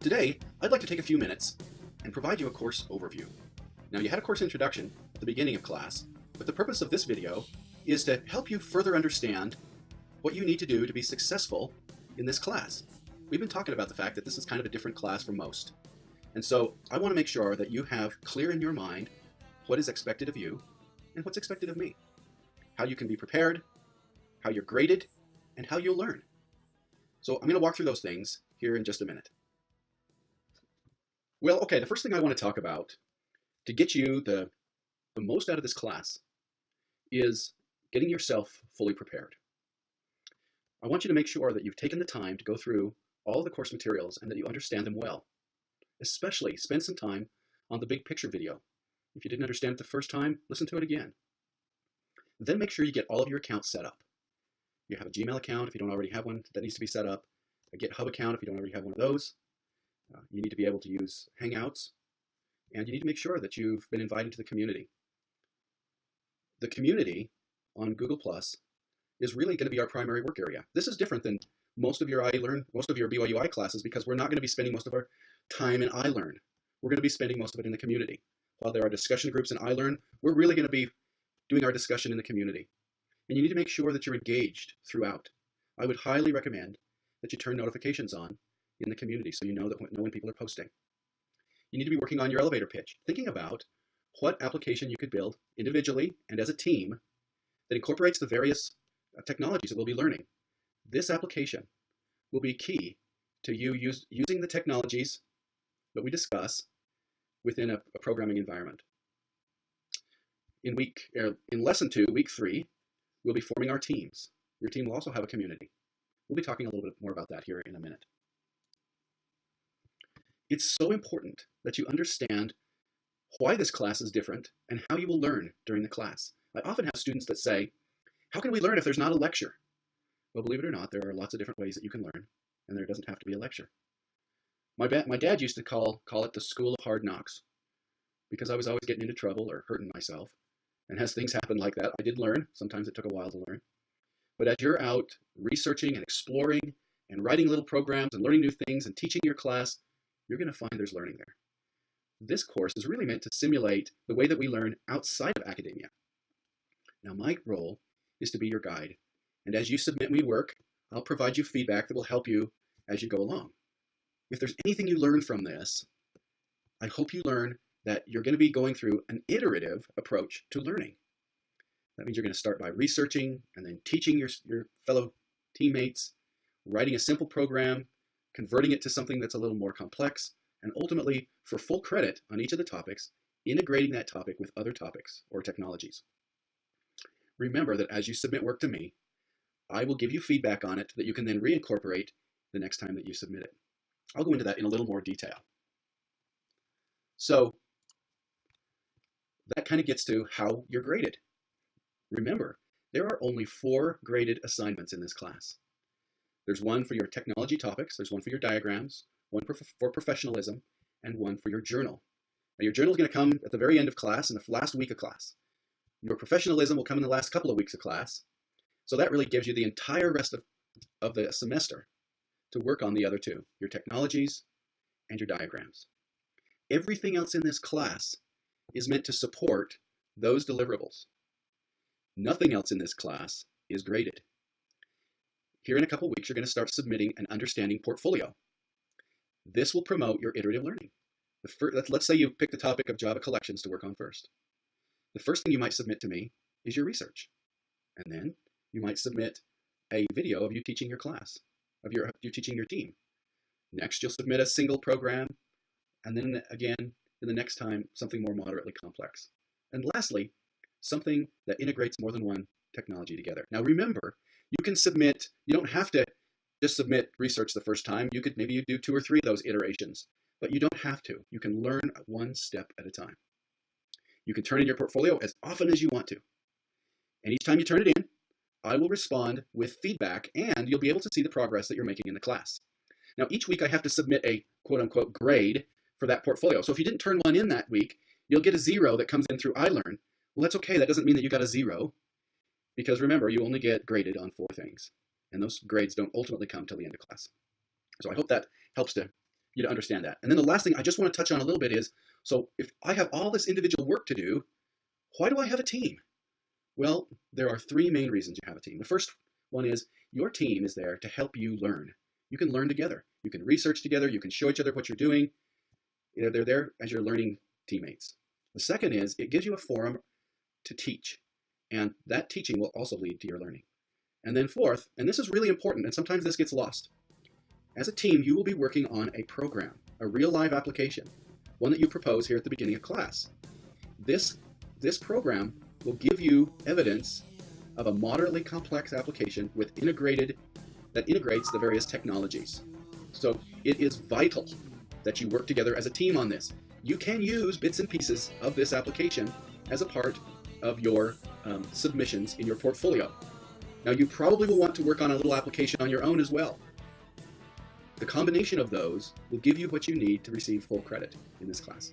Today, I'd like to take a few minutes and provide you a course overview. Now, you had a course introduction at the beginning of class, but the purpose of this video is to help you further understand what you need to do to be successful in this class. We've been talking about the fact that this is kind of a different class from most. And so I want to make sure that you have clear in your mind what is expected of you and what's expected of me. How you can be prepared, how you're graded, and how you'll learn. So I'm going to walk through those things here in just a minute. Well, okay, the first thing I want to talk about to get you the most out of this class is getting yourself fully prepared. I want you to make sure that you've taken the time to go through all the course materials and that you understand them well. Especially spend some time on the big picture video. If you didn't understand it the first time, listen to it again. Then make sure you get all of your accounts set up. You have a Gmail account if you don't already have one that needs to be set up, a GitHub account if you don't already have one of those. You need to be able to use Hangouts, and you need to make sure that you've been invited to the community. The community on Google Plus is really going to be our primary work area. This is different than most of your BYUI classes because we're not going to be spending most of our time in iLearn. We're going to be spending most of it in the community. While there are discussion groups in iLearn, we're really going to be doing our discussion in the community. And you need to make sure that you're engaged throughout. I would highly recommend that you turn notifications on in the community so you know when people are posting. You need to be working on your elevator pitch, thinking about what application you could build individually and as a team that incorporates the various technologies that we'll be learning. This application will be key to you using the technologies that we discuss within a programming environment. In lesson 2, week 3, we'll be forming our teams. Your team will also have a community. We'll be talking a little bit more about that here in a minute. It's so important that you understand why this class is different and how you will learn during the class. I often have students that say, how can we learn if there's not a lecture? Well, believe it or not, there are lots of different ways that you can learn, and there doesn't have to be a lecture. My dad used to call it the school of hard knocks because I was always getting into trouble or hurting myself. And as things happen like that, I did learn. Sometimes it took a while to learn. But as you're out researching and exploring and writing little programs and learning new things and teaching your class, you're going to find there's learning there. This course is really meant to simulate the way that we learn outside of academia. Now, my role is to be your guide. And as you submit me work, I'll provide you feedback that will help you as you go along. If there's anything you learn from this, I hope you learn that you're going to be going through an iterative approach to learning. That means you're going to start by researching and then teaching your fellow teammates, writing a simple program, converting it to something that's a little more complex, and ultimately, for full credit on each of the topics, integrating that topic with other topics or technologies. Remember that as you submit work to me, I will give you feedback on it that you can then reincorporate the next time that you submit it. I'll go into that in a little more detail. So that kind of gets to how you're graded. Remember, there are only 4 graded assignments in this class. There's one for your technology topics, there's one for your diagrams, one for professionalism, and one for your journal. Now, your journal is going to come at the very end of class, in the last week of class. Your professionalism will come in the last couple of weeks of class. So that really gives you the entire rest of the semester to work on the other 2, your technologies and your diagrams. Everything else in this class is meant to support those deliverables. Nothing else in this class is graded. Here in a couple weeks, you're going to start submitting an understanding portfolio. This will promote your iterative learning. Let's say you pick the topic of Java collections to work on first. The first thing you might submit to me is your research. And then you might submit a video of you teaching your class, of you teaching your team. Next, you'll submit a single program, and then again, in the next time, something more moderately complex. And lastly, something that integrates more than one technology together. Now remember, you can submit, you don't have to just submit research the first time. Maybe you do 2 or 3 of those iterations, but you don't have to. You can learn one step at a time. You can turn in your portfolio as often as you want to. And each time you turn it in, I will respond with feedback and you'll be able to see the progress that you're making in the class. Now each week I have to submit a quote-unquote grade for that portfolio. So if you didn't turn one in that week, you'll get a 0 that comes in through iLearn. Well, that's okay. That doesn't mean that you got a 0 because remember, you only get graded on 4 things. And those grades don't ultimately come till the end of class. So I hope that helps to you to understand that. And then the last thing I just want to touch on a little bit is, so if I have all this individual work to do, why do I have a team? Well, there are three main reasons you have a team. The first one is your team is there to help you learn. You can learn together. You can research together. You can show each other what you're doing. They're there as your learning teammates. The second is it gives you a forum to teach, and that teaching will also lead to your learning. And then fourth, and this is really important, and sometimes this gets lost, as a team, you will be working on a program, a real live application, one that you propose here at the beginning of class. This program will give you evidence of a moderately complex application that integrates the various technologies. So it is vital that you work together as a team on this. You can use bits and pieces of this application as a part of your submissions in your portfolio. Now, you probably will want to work on a little application on your own as well. The combination of those will give you what you need to receive full credit in this class.